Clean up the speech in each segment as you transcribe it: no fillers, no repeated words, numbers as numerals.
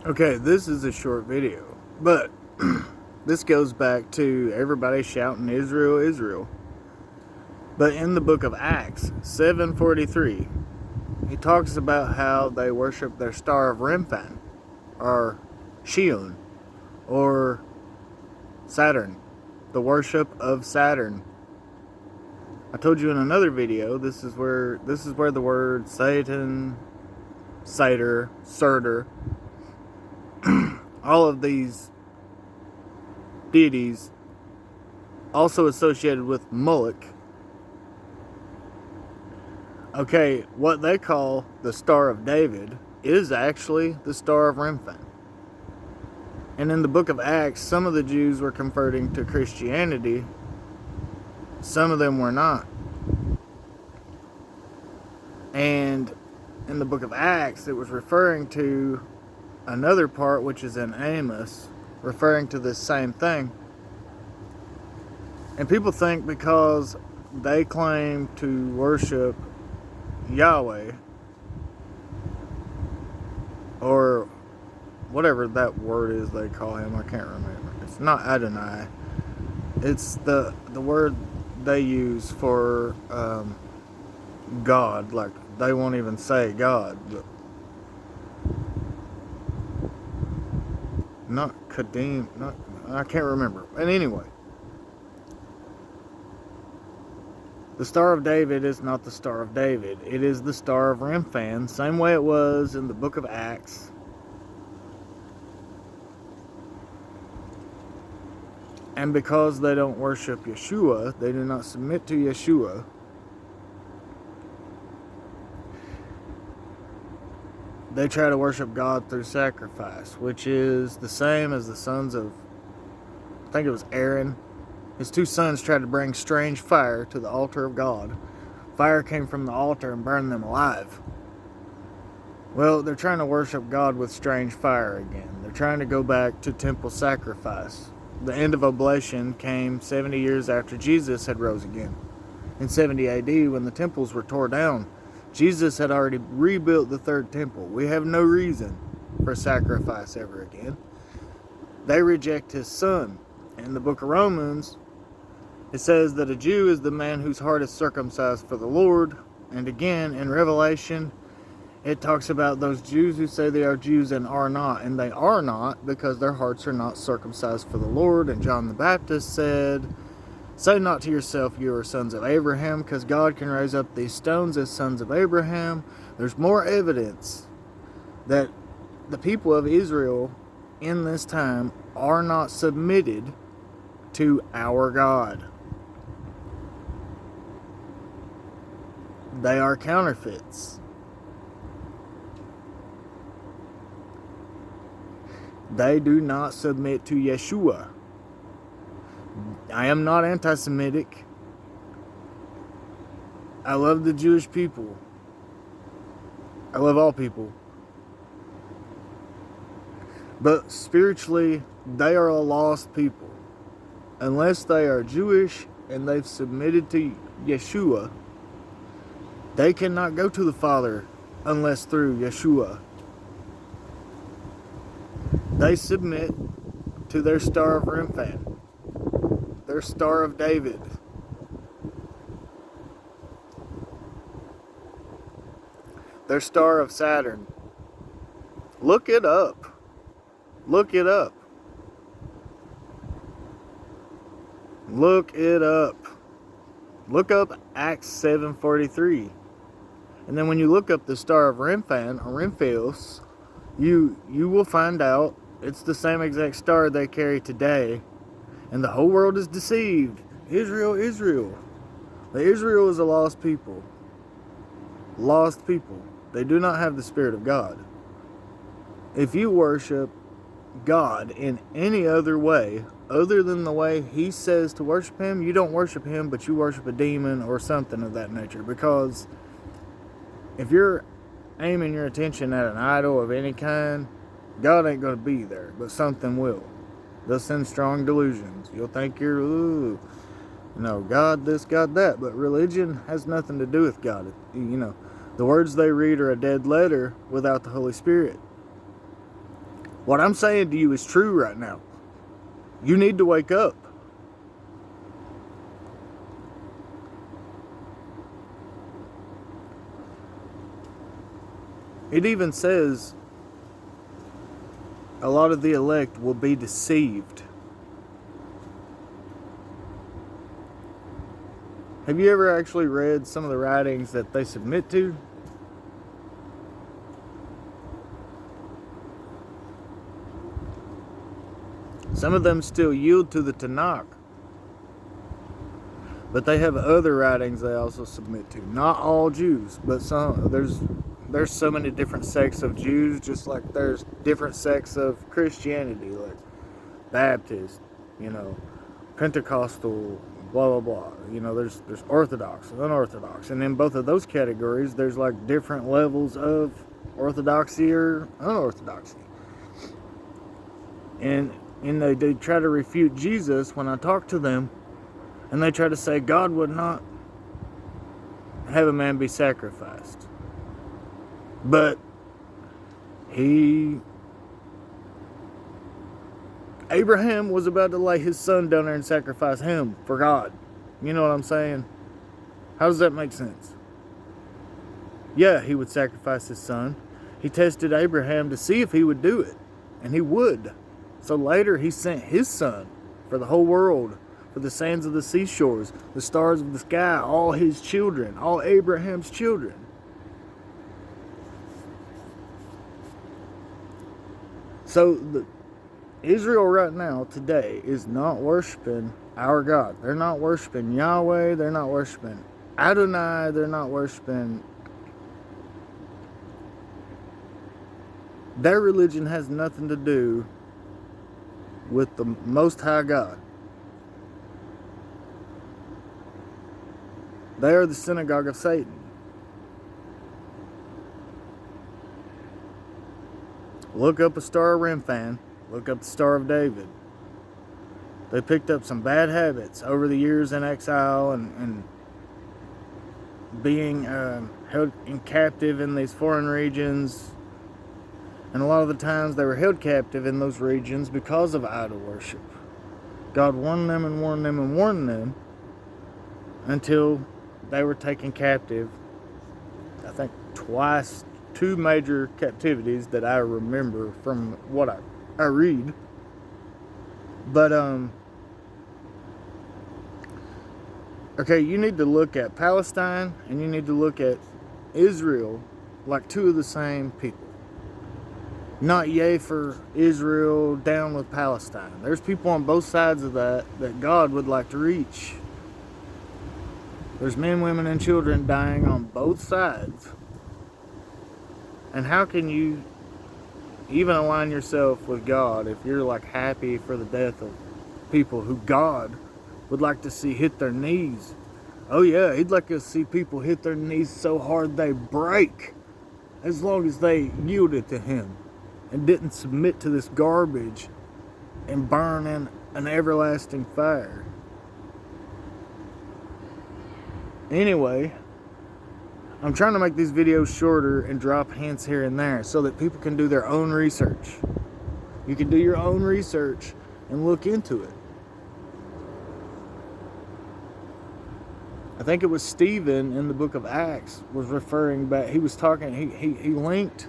Okay, this is a short video, but this goes back to everybody shouting Israel, Israel. But in the book of Acts 7:43, he talks about how they worship their star of Remphan, or Shion, or Saturn, the worship of Saturn. I told you in another video, this is where the word Satan, Satyr, Surtur, all of these deities also associated with Moloch. Okay, what they call the Star of David is actually the Star of Remphan. And in the book of Acts, some of the Jews were converting to Christianity, some of them were not. And in the book of Acts, it was referring to another part, which is in Amos, referring to this same thing. And people think because they claim to worship Yahweh, or whatever that word is they call him, I can't remember. It's not Adonai. It's the word they use for God. Like, they won't even say God. But not Kadim. I can't remember. And anyway, the Star of David is not the Star of David. It is the Star of Remphan, same way it was in the book of Acts. And because they don't worship Yeshua, they do not submit to Yeshua, they try to worship God through sacrifice, which is the same as the sons of, I think it was Aaron. His two sons tried to bring strange fire to the altar of God. Fire came from the altar and burned them alive. Well, they're trying to worship God with strange fire again. They're trying to go back to temple sacrifice. The end of oblation came 70 years after Jesus had rose again. In 70 AD, when the temples were torn down, Jesus had already rebuilt the third temple. We have no reason for sacrifice ever again. They reject his son. In the book of Romans, it says that a Jew is the man whose heart is circumcised for the Lord. And again, in Revelation, it talks about those Jews who say they are Jews and are not. And they are not because their hearts are not circumcised for the Lord. And John the Baptist said, "Say not to yourself, you are sons of Abraham, because God can raise up these stones as sons of Abraham." There's more evidence that the people of Israel in this time are not submitted to our God. They are counterfeits. They do not submit to Yeshua. I am not anti-Semitic. I love the Jewish people. I love all people. But spiritually, they are a lost people. Unless they are Jewish and they've submitted to Yeshua, they cannot go to the Father unless through Yeshua. They submit to their Star of Remphan, their Star of David. Their Star of Saturn. Look it up. Look it up. Look it up. Look up Acts 7:43. And then when you look up the Star of Remphan, or Remphios, you will find out it's the same exact star they carry today. And the whole world is deceived. Israel, Israel. The Israel is a lost people. Lost people. They do not have the Spirit of God. If you worship God in any other way, other than the way He says to worship Him, you don't worship Him, but you worship a demon or something of that nature. Because if you're aiming your attention at an idol of any kind, God ain't going to be there, but something will. They'll send strong delusions. You'll think you're, God this, God that. But religion has nothing to do with God. The words they read are a dead letter without the Holy Spirit. What I'm saying to you is true right now. You need to wake up. It even says a lot of the elect will be deceived. Have you ever actually read some of the writings that they submit to? Some of them still yield to the Tanakh, but they have other writings they also submit to. Not all Jews, but some. There's so many different sects of Jews, just like there's different sects of Christianity, like Baptist, Pentecostal, blah blah blah. There's Orthodox and Unorthodox, and in both of those categories, there's like different levels of orthodoxy or unorthodoxy. And they try to refute Jesus when I talk to them, and they try to say God would not have a man be sacrificed. But Abraham was about to lay his son down there and sacrifice him for God. You know what I'm saying? How does that make sense? Yeah, he would sacrifice his son. He tested Abraham to see if he would do it, and he would. So later he sent his son for the whole world, for the sands of the seashores, the stars of the sky, all his children, all Abraham's children. So Israel right now, today, is not worshiping our God. They're not worshiping Yahweh. They're not worshiping Adonai. They're not worshiping. Their religion has nothing to do with the Most High God. They are the synagogue of Satan. Look up a Star of Remphan. Look up the Star of David. They picked up some bad habits over the years in exile and being held in captive in these foreign regions. And a lot of the times they were held captive in those regions because of idol worship. God warned them and warned them and warned them until they were taken captive. I think twice, 2 major captivities that I remember from what I read. But okay, you need to look at Palestine and you need to look at Israel like 2 of the same people. Not yay for Israel, down with Palestine. There's people on both sides of that God would like to reach. There's men, women, and children dying on both sides. And how can you even align yourself with God if you're like happy for the death of people who God would like to see hit their knees? Oh yeah, he'd like to see people hit their knees so hard they break, as long as they yielded to him and didn't submit to this garbage and burn in an everlasting fire. Anyway, I'm trying to make these videos shorter and drop hints here and there so that people can do their own research. You can do your own research and look into it. I think it was Stephen in the book of Acts was referring back. He was talking, he linked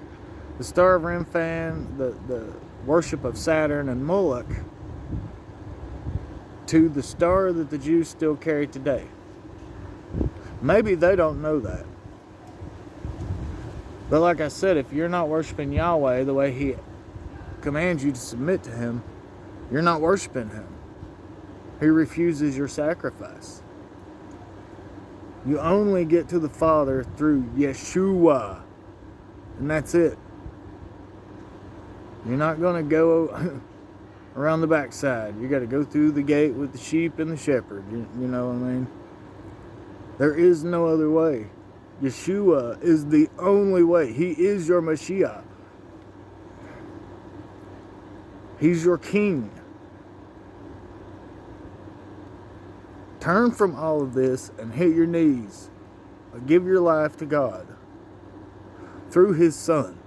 the Star of Remphan, the worship of Saturn and Moloch, to the star that the Jews still carry today. Maybe they don't know that. But like I said, if you're not worshiping Yahweh the way he commands you to submit to him, you're not worshiping him. He refuses your sacrifice. You only get to the Father through Yeshua. And that's it. You're not going to go around the backside. You got to go through the gate with the sheep and the shepherd. You know what I mean? There is no other way. Yeshua is the only way. He is your Mashiach. He's your king. Turn from all of this and hit your knees. Give your life to God through his son.